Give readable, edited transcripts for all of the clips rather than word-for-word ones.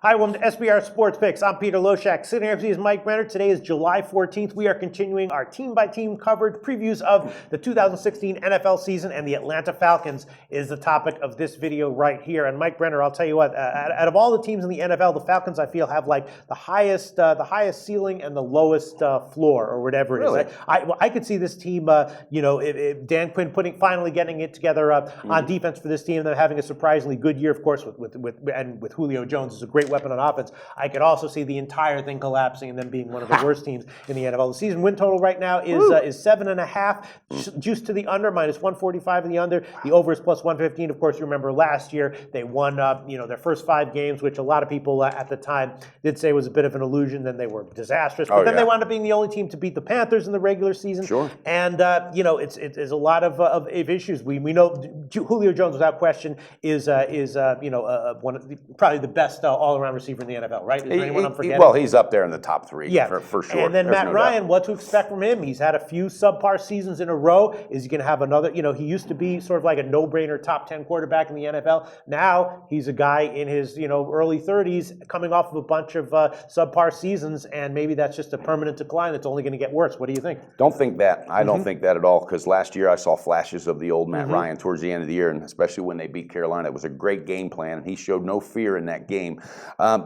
Hi, welcome to SBR Sports Picks. I'm Peter Loshak. Sitting here with me is Mike Brenner. Today is July 14th. We are continuing our team-by-team coverage previews of the 2016 NFL season, and the Atlanta Falcons is the topic of this video right here. And Mike Brenner, I'll tell you what, out of all the teams in the NFL, the Falcons, I feel, have like the highest ceiling and the lowest floor, or whatever it is. I could see this team, if Dan Quinn finally getting it together on defense for this team, and then having a surprisingly good year, of course, with Julio Jones is a great weapon on offense. I could also see the entire thing collapsing and them being one of the worst teams in the NFL. The season win total right now is 7.5, juiced to the under, minus 145 in the under. The over is plus 115. Of course, you remember last year they won their first 5 games, which a lot of people at the time did say was a bit of an illusion. Then they were disastrous. But then they wound up being the only team to beat the Panthers in the regular season. Sure. And it's a lot of issues. We know Julio Jones, without question, is probably the best all-around receiver in the NFL, right? Is there anyone I'm forgetting? Well, he's up there in the top 3, for sure. And then Matt Ryan, what to expect from him? He's had a few subpar seasons in a row. Is he going to have another? He used to be sort of like a no-brainer top 10 quarterback in the NFL. Now he's a guy in his early 30s, coming off of a bunch of subpar seasons, and maybe that's just a permanent decline that's only going to get worse. What do you think? Don't think that. I don't think that at all, because last year I saw flashes of the old Matt Ryan towards the end of the year, and especially when they beat Carolina. It was a great game plan, and he showed no fear in that game.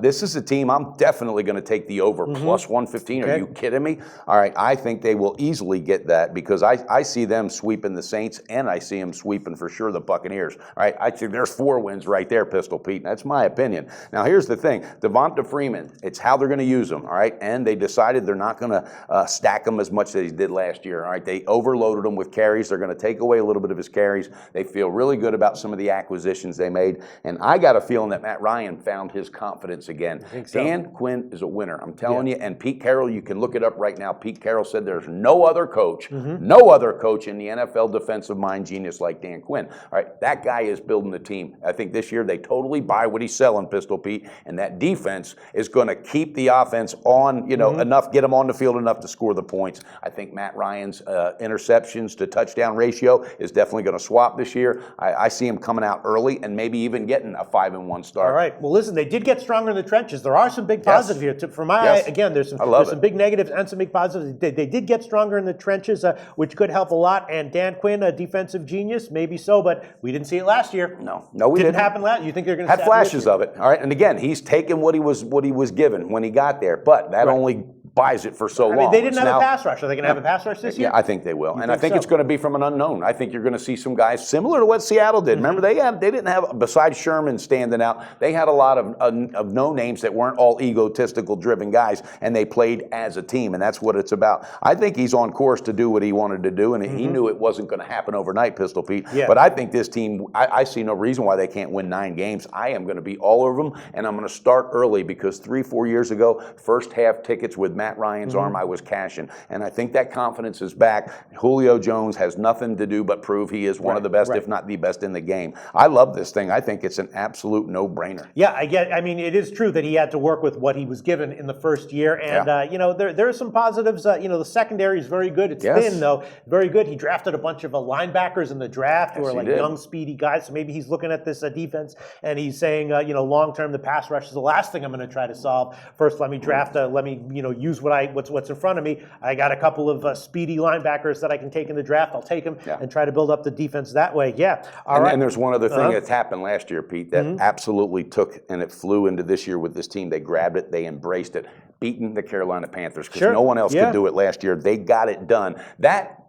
This is a team I'm definitely going to take the over, plus 115. Okay. Are you kidding me? All right, I think they will easily get that, because I see them sweeping the Saints, and I see them sweeping for sure the Buccaneers. All right, I think there's 4 wins right there, Pistol Pete. That's my opinion. Now, here's the thing. Devonta Freeman, it's how they're going to use him, all right? And they decided they're not going to stack him as much as they did last year, all right? They overloaded him with carries. They're going to take away a little bit of his carries. They feel really good about some of the acquisitions they made, and I got a feeling that Matt Ryan found his confidence again. I think so. Dan Quinn is a winner, I'm telling you, and Pete Carroll, you can look it up right now. Pete Carroll said there's no other coach in the NFL defensive mind genius like Dan Quinn. All right, that guy is building the team. I think this year they totally buy what he's selling, Pistol Pete, and that defense is going to keep the offense on, enough, get them on the field enough to score the points. I think Matt Ryan's interceptions to touchdown ratio is definitely going to swap this year. I see him coming out early and maybe even getting a 5-1 start. All right. Well, listen, they did get stronger in the trenches. There are some big positives here. From my eye, again, there's some big negatives and some big positives. They did get stronger in the trenches, which could help a lot. And Dan Quinn, a defensive genius, maybe so, but we didn't see it last year. No, we didn't. Didn't happen last year. You think they're going to have flashes of it? All right. And again, he's taken what he was given when he got there, but that only buys it for so long. They didn't have a pass rush. Are they going to have a pass rush this year? Yeah, I think they will. And I think it's going to be from an unknown. I think you're going to see some guys similar to what Seattle did. Remember, they didn't have, besides Sherman standing out, they had a lot of no names that weren't all egotistical driven guys, and they played as a team, and that's what it's about. I think he's on course to do what he wanted to do, and he knew it wasn't going to happen overnight, Pistol Pete. Yeah. But I think this team, I see no reason why they can't win 9 games. I am going to be all over them, and I'm going to start early, because 3-4 years ago, first half tickets with Matt Ryan's arm, I was cashing, and I think that confidence is back. Julio Jones has nothing to do but prove he is one of the best, if not the best in the game. I love this thing. I think it's an absolute no-brainer. Yeah, I mean, it is true that he had to work with what he was given in the first year, and there are some positives. The secondary is very good. It's thin, though, very good. He drafted a bunch of linebackers in the draft who are like young, speedy guys. So maybe he's looking at this defense and he's saying, long-term, the pass rush is the last thing I'm going to try to solve. First, let me draft. Let me use what's in front of me. I got a couple of speedy linebackers that I can take in the draft. I'll take them and try to build up the defense that way. Yeah. And there's one other thing that's happened last year, Pete, that absolutely took, and it flew into this year with this team. They grabbed it. They embraced it. Beating the Carolina Panthers, because no one else could do it last year. They got it done. That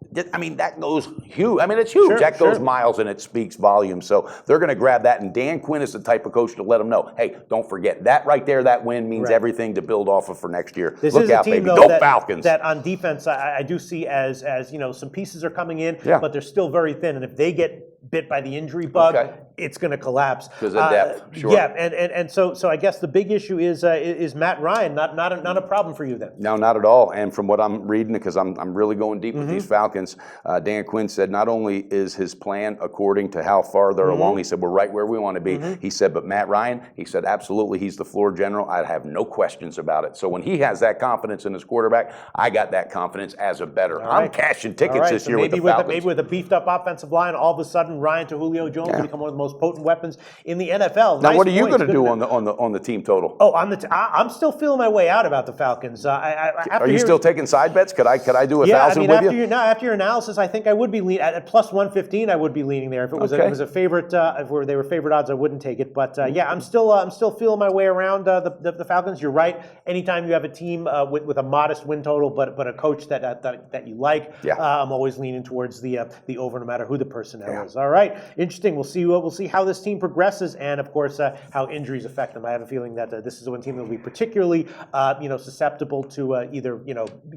goes huge. I mean, it's huge. That goes miles, and it speaks volumes. So they're going to grab that, and Dan Quinn is the type of coach to let them know, hey, don't forget, that right there, that win means everything to build off of for next year. Look out, baby. Go Falcons. That on defense, I do see as some pieces are coming in, but they're still very thin, and if they get bit by the injury bug, it's going to collapse. Because of depth, sure. Yeah, and so I guess the big issue is Matt Ryan, not a problem for you then. No, not at all. And from what I'm reading, because I'm really going deep with these Falcons, Dan Quinn said not only is his plan according to how far they're along, he said we're right where we want to be. He said, but Matt Ryan, he said absolutely he's the floor general. I have no questions about it. So when he has that confidence in his quarterback, I got that confidence as a bettor. I'm cashing tickets this year with the Falcons. Maybe with a beefed up offensive line, all of a sudden from Ryan to Julio Jones to become one of the most potent weapons in the NFL. Now, Nice what are you points, going to good do enough. on the team total? Oh, I'm still feeling my way out about the Falcons. Are you still taking side bets? Could I do 1,000 with you? After your analysis, I think I would be leaning at plus 115. I would be leaning there if it was a favorite. If they were favorite odds, I wouldn't take it. But I'm still feeling my way around the Falcons. You're right. Anytime you have a team with a modest win total, but a coach that you like, I'm always leaning towards the over, no matter who the personnel is. All right, interesting. We'll see how this team progresses, and of course how injuries affect them. I have a feeling that this is one team that will be particularly susceptible to either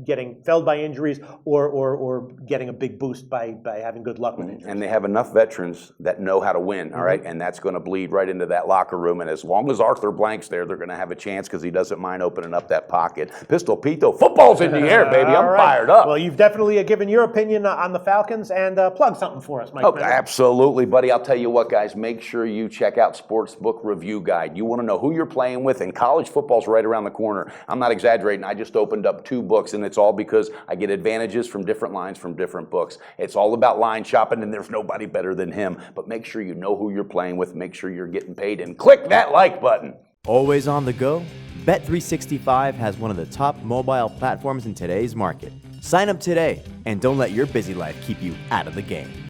getting felled by injuries or getting a big boost by having good luck with injuries. And they have enough veterans that know how to win, all right? And that's going to bleed right into that locker room. And as long as Arthur Blank's there, they're going to have a chance because he doesn't mind opening up that pocket. Pistol Pete, though, football's in the air, baby. I'm fired up. Well, you've definitely given your opinion on the Falcons, and plug something for us, Mike. Oh, absolutely, buddy. I'll tell you what, guys, make sure you check out Sportsbook Review Guide. You want to know who you're playing with, and college football's right around the corner. I'm not exaggerating. I just opened up 2 books, and it's all because I get advantages from different lines from different books. It's all about line shopping, and there's nobody better than him. But make sure you know who you're playing with. Make sure you're getting paid, and click that like button. Always on the go? Bet365 has one of the top mobile platforms in today's market. Sign up today and don't let your busy life keep you out of the game.